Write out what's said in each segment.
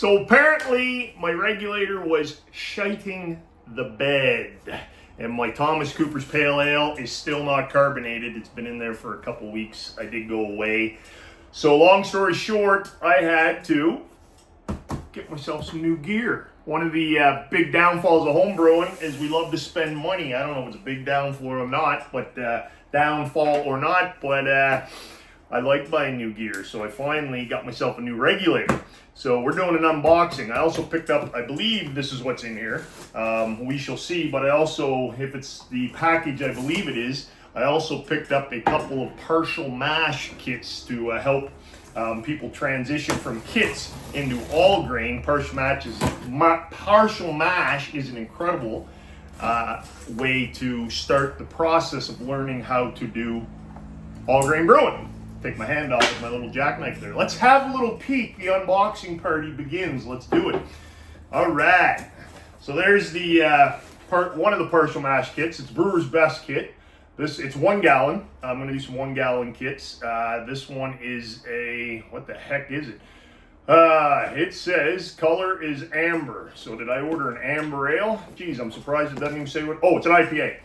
So apparently my regulator was shiting the bed. And my Thomas Cooper's Pale Ale is still not carbonated. It's been in there for a couple weeks. I did go away. So long story short, I had to get myself some new gear. One of the big downfalls of homebrewing is we love to spend money. I don't know if it's a big downfall or not, but I like buying new gear. So I finally got myself a new regulator. So we're doing an unboxing. I also picked up, I believe this is what's in here. We shall see, but I also, if it's the package I believe it is, I also picked up a couple of partial mash kits to help people transition from kits into all grain. Partial mash is an incredible way to start the process of learning how to do all grain brewing. Take my hand off with my little jackknife there. Let's have a little peek. The unboxing party begins. Let's do it. All right. So there's the one of the partial mash kits. It's Brewer's Best kit. It's 1 gallon. I'm going to do some 1 gallon kits. This one is a, what the heck is it? It says color is amber. So did I order an amber ale? Geez, I'm surprised it doesn't even say what. Oh, it's an IPA.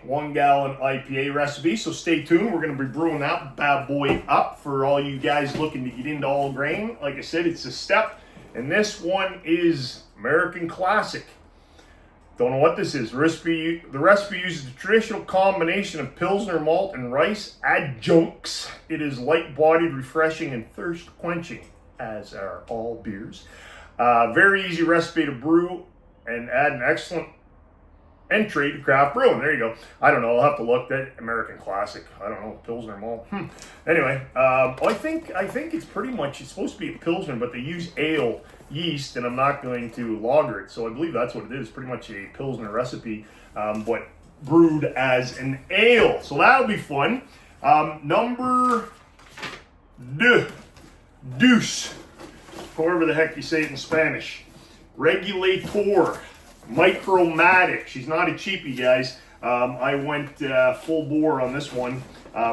1 gallon IPA recipe. So stay tuned. We're going to be brewing that bad boy up for all you guys looking to get into all grain. Like I said, it's a step. And this one is American Classic. Don't know what this is. The recipe uses a traditional combination of Pilsner malt and rice adjuncts. It is light-bodied, refreshing, and thirst-quenching, as are all beers. Very easy recipe to brew and add an excellent entry to craft brewing. There you go. I don't know. I'll have to look at American Classic. I don't know. Pilsner malt. Anyway, I think it's pretty much, it's supposed to be a Pilsner, but they use ale yeast, and I'm not going to lager it. So I believe that's what it is. Pretty much a Pilsner recipe, but brewed as an ale. So that'll be fun. Number deuce, however the heck you say it in Spanish. Regulator. Micromatic. She's not a cheapie, guys. I went full bore on this one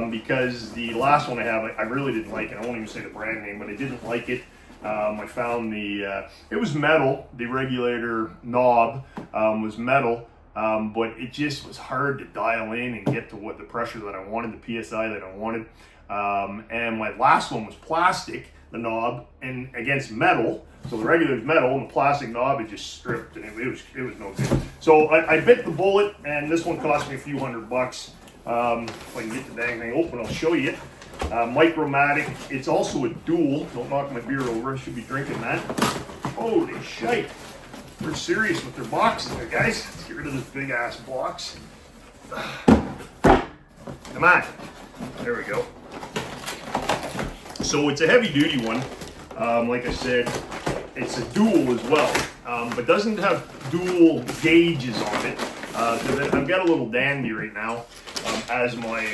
because the last one I have, I really didn't like it. I won't even say the brand name, but I didn't like it. I found it was metal. The regulator knob was metal, but it just was hard to dial in and get to what the pressure that I wanted, the PSI that I wanted. And my last one was plastic, the knob, and against metal. So the regular metal and the plastic knob, it just stripped, and it was no good. So I bit the bullet, and this one cost me a few $100. If I can get the dang thing open, I'll show you. Micromatic. It's also a dual. Don't knock my beer over. I should be drinking that. Holy shite. They're serious with their boxes there, guys. Let's get rid of this big ass box. Come on. There we go. So it's a heavy duty one. Like I said, it's a dual as well, but doesn't have dual gauges on it. I've got a little dandy right now as my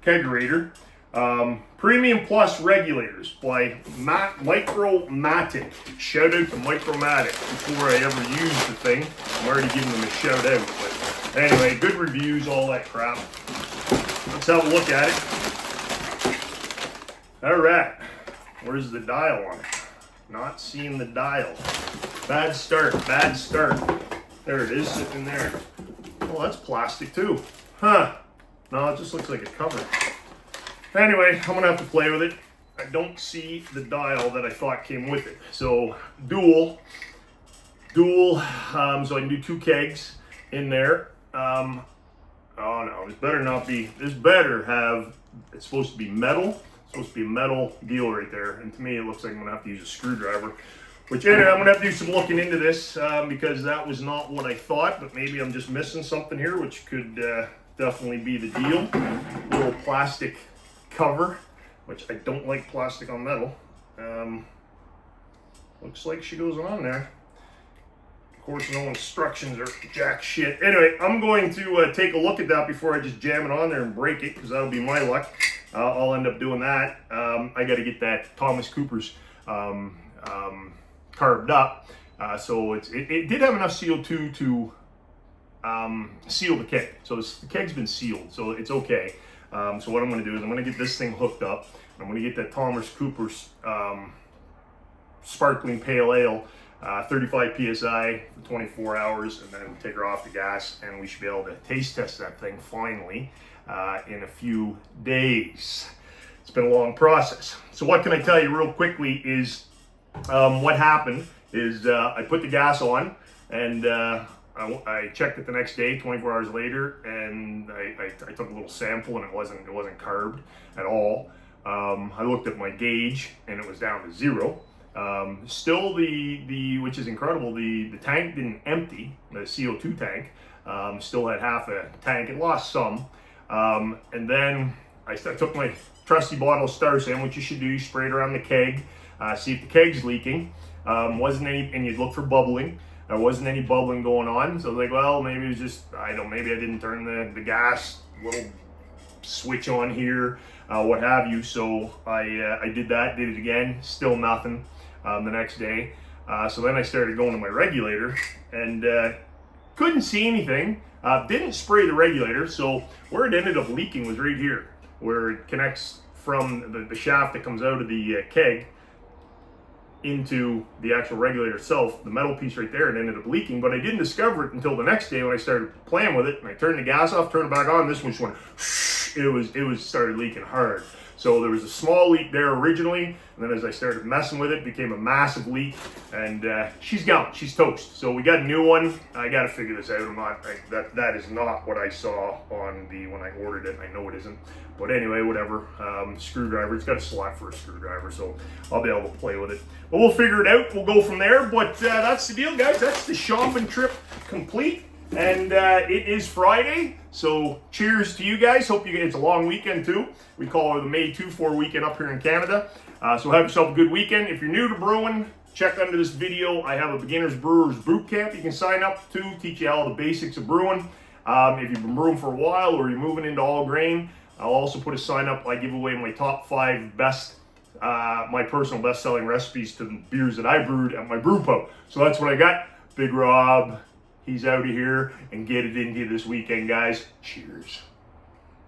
kegerator. Premium Plus Regulators by Micromatic. Shout out to Micromatic before I ever use the thing. I'm already giving them a shout out. But anyway, good reviews, all that crap. Let's have a look at it. All right. Where's the dial on it? Not seeing the dial. Bad start. There it is, sitting there. Oh, that's plastic too. Huh. No, it just looks like a cover. Anyway, I'm gonna have to play with it. I don't see the dial that I thought came with it. So, dual, so I can do 2 kegs in there. Oh no, this better not be, it's supposed to be metal. Supposed to be a metal deal right there, and to me it looks like I'm gonna have to use a screwdriver, which anyway, I'm gonna have to do some looking into this because that was not what I thought, but maybe I'm just missing something here, which could definitely be the deal. Little plastic cover, which I don't like plastic on metal. Looks like she goes on there. Of course, no instructions or jack shit. Anyway, I'm going to take a look at that before I just jam it on there and break it, because that'll be my luck. I'll end up doing that. I got to get that Thomas Cooper's carved up. So it did have enough CO2 to seal the keg. So the keg's been sealed, so it's okay. So what I'm going to do is I'm going to get this thing hooked up. I'm going to get that Thomas Cooper's sparkling pale ale, 35 psi for 24 hours, and then take her off the gas, and we should be able to taste test that thing finally in a few days. It's been a long process. So what can I tell you real quickly is what happened is I put the gas on, and I checked it the next day, 24 hours later, and I took a little sample, and it wasn't carbed at all. I looked at my gauge, and it was down to 0. Still, the which is incredible, the tank didn't empty, the CO2 tank. Still had half a tank. It lost some. And then I took my trusty bottle of Star San, which you should do. You spray it around the keg, see if the keg's leaking. Wasn't any, and you'd look for bubbling. There wasn't any bubbling going on. So I was like, well, maybe it was just, maybe I didn't turn the gas little switch on here, what have you. So I did that, did it again, still nothing the next day. So then I started going to my regulator and couldn't see anything. Didn't spray the regulator, so where it ended up leaking was right here, where it connects from the shaft that comes out of the keg into the actual regulator itself. The metal piece right there, it ended up leaking, but I didn't discover it until the next day when I started playing with it, and I turned the gas off, turned it back on, this one just went, it was started leaking hard. So there was a small leak there originally, and then as I started messing with it, it became a massive leak, and she's gone, she's toast. So we got a new one. I got to figure this out. That is not what I saw on when I ordered it. I know it isn't, but anyway, whatever. Screwdriver, it's got a slot for a screwdriver, so I'll be able to play with it. But we'll figure it out. We'll go from there. But that's the deal, guys. That's the shopping trip complete. And it is Friday, so cheers to you guys. Hope it's a long weekend too. We call it the May 2-4 weekend up here in Canada. So have yourself a good weekend. If you're new to brewing, check under this video. I have a beginner's brewers Bootcamp you can sign up to, teach you all the basics of brewing. If you've been brewing for a while or you're moving into all grain, I'll also put a sign up. I give away my top 5 best, my personal best-selling recipes to the beers that I brewed at my brew pub. So that's what I got. Big Rob. He's out of here, and get it into you this weekend, guys. Cheers.